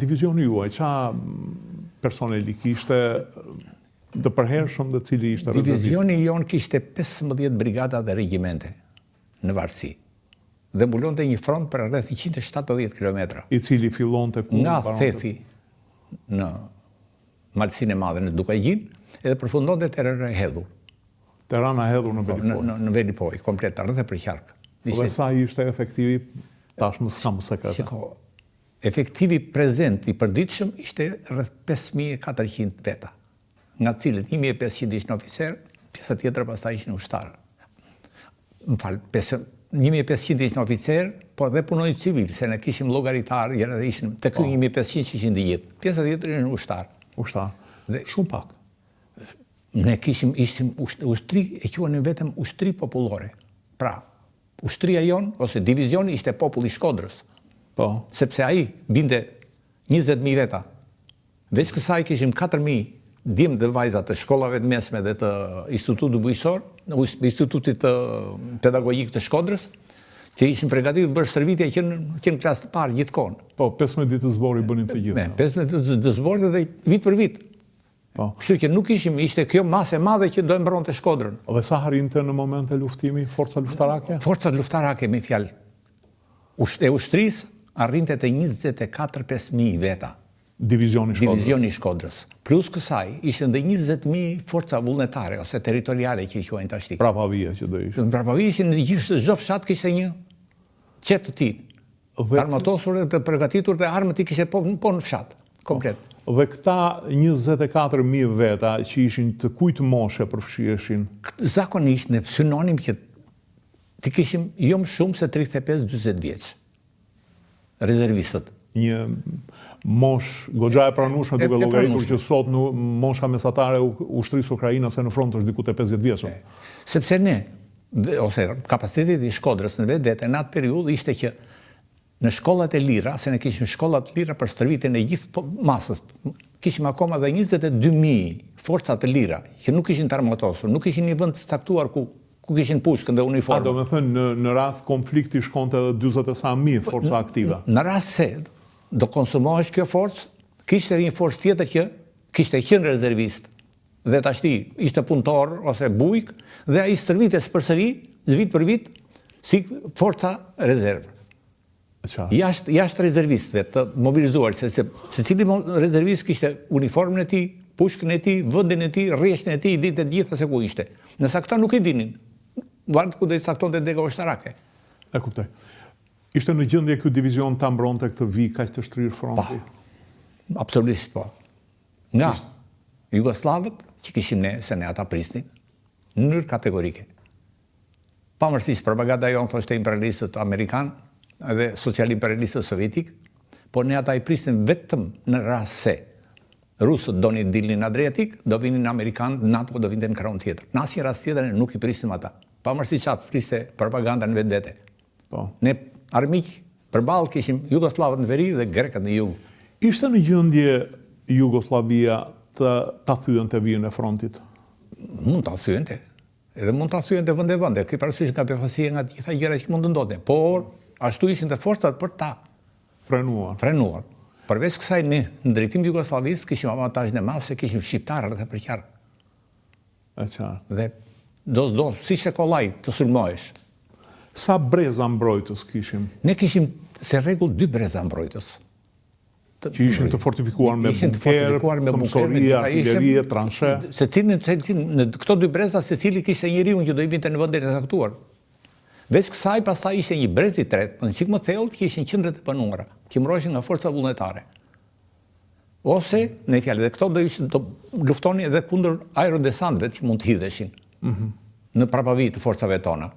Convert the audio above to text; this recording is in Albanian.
Divizioni juaj, qa personeli kishte të përhershëm dhe cili ishte rezervist? Divizioni jonë kishte 15 brigada dhe regjimente në varësi. Dhe mbulonte një front për rreth 170 km. I cili fillonte ku? Nga Thethi në Malsinë e Madhe në Dukagjin, edhe përfundonte te Rana e Hedhur. Te Rana e Hedhur në Velipoj. Në Velipoj, komplet, rreth e përqark. Dhe sa ishte efektivi, tashmë s'kam sekret. Shiko, efektivi prezent i përditshëm ishte rreth 5400 veta, nga cilët 1500 ishin oficer, pjesa tjetër pastaj ishin ushtarë. Më fal, 1500 ishin oficer, po dhe punojnë civil, se ne kishim llogaritar, ishin të ky 1500 që ishin të gjithë. Pjesa tjetër ishin ushtarë. Ushtarë. Shumë pak. Ne ishim ushtri, e quajnë vetëm ushtri popullore. Pra, ushtria jonë, ose divizioni, ishte populli i Shkodrës. Po. Sepse ai binte 20.000 veta. Veç kësaj kishim 4.000 djemë dhe vajza të shkollave të mesme dhe të institutit bujqësor, institutit pedagogjik të Shkodrës, që ishin përgatitur bërë shërbitje që në klasë të parë gjithkohon. Po, 15 ditë të zbori bënin të gjithë. 15 ditë të zbori dhe vit për vit. Kështu që nuk ishte kjo masë e madhe që do e mbronte Shkodrën. Dhe sa harrinte në moment e luftimi forca luftarake? Forca luftarake, me fjalë. E ushtrisë arrinte te 24.000 veta. Divizioni Shkodrës. Plus kësaj, ishin dhe 20.000 forca vullnetare, ose territoriale që i quajnë tashti. Prapavia që do ishin. Prapavia ishin në gjithë çdo fshat kishte një qetë të tij. Armatosur dhe të përgatitur dhe armët i kishte po në fshat, komplet. Dhe këta 24.000 veta që ishin të kujt moshe përfshiheshin? Zakonisht ne synonim që të kishim jo më shumë se 35-40 vjeç. Rezervistët. Një mosh goxha e pranueshme duke llogaritur që sot mosha mesatare ushtrisë ukrainase në front është diku te 50 vjeçur. Sepse ne, ose kapaciteti i Shkodrës në vetvete në atë periudhë ishte që në shkollat e lira, se ne kishim shkollat lira për stërvitjen e gjithë masës, kishim akoma dhe 22.000 forca të lira, që nuk ishin të armatosur, nuk ishin një vend të caktuar ku kishin pushkën dhe uniformë. Do me thënë, në rast konflikti shkonte edhe 40.000 forca aktiva. Në rast se do konsumohesh kjo forcë, kishte një forcë tjetër që kishte 100 rezervist, dhe tashti ishte punëtor ose bujk, dhe ai stërvites përsëri, vit për vit, si forca rezervë. Jashtë rezervistëve të mobilizuar, se cili rezervist kishte uniformën e tij, pushkën e tij, vendin e tij, rreshtin e tij, dinte të gjitha se ku ishte. Nëse ata nuk e dinin, varet ku do i caktonte dega ushtarake. E kuptoj. Ishte në gjendje ky divizion ta mbronte këtë vijë kaq të shtrirë fronti? Absolutisht po. Nga jugoslavët që kishim ne, se ne ata prisnin, në mënyrë kategorike. Pavarësisht propaganda jonë thoshte imperialistët amerikanë, edhe social-imperialistët sovjetik, por ne ata i prisnin vetëm në rast se rusët donin dilnin Adriatik, do vinin Amerikanë, NATO do vinte në krahun tjetër. Në asnjë rast tjetër ne nuk i prisnim ata. Pavarësisht çfarë fliste propaganda në vetvete. Ne armiq përballë kishim jugosllavët në veri dhe grekët në jug. Ishte në gjendje Jugoslavia ta thyente vijën e frontit? Mund ta thyente. Edhe mund ta thyente vende. Ky parasysh nga befasia nga të gjitha gjërat që mund të ndodhin. Por ashtu ishin të forcat për ta frenuar. Përveç kësaj ne, në drejtim të Jugosllavisë, kishim avantazhin e madh se kishim shqiptarë rreth e përqark. E qartë. Dhe do, si ishte kollaj të sulmohesh. Sa breza mbrojtës kishim? Ne kishim, se rregull, 2 breza mbrojtës. Që ishin të fortifikuar me bunker, pëmsoria, artillerie, transhe. Në këto 2 breza, secili kishte njeriu që do i vinte në vendin e caktuar. Veç kësaj, pastaj ishte një brez i tretë, në çik më thellë, që ishin qendrat e banuara, që mbroheshin nga forca vullnetare. Ose, në fjalë, dhe këto do luftonin edhe kundër aerodesantëve që mund të hidheshin në prapavi të forcave tona.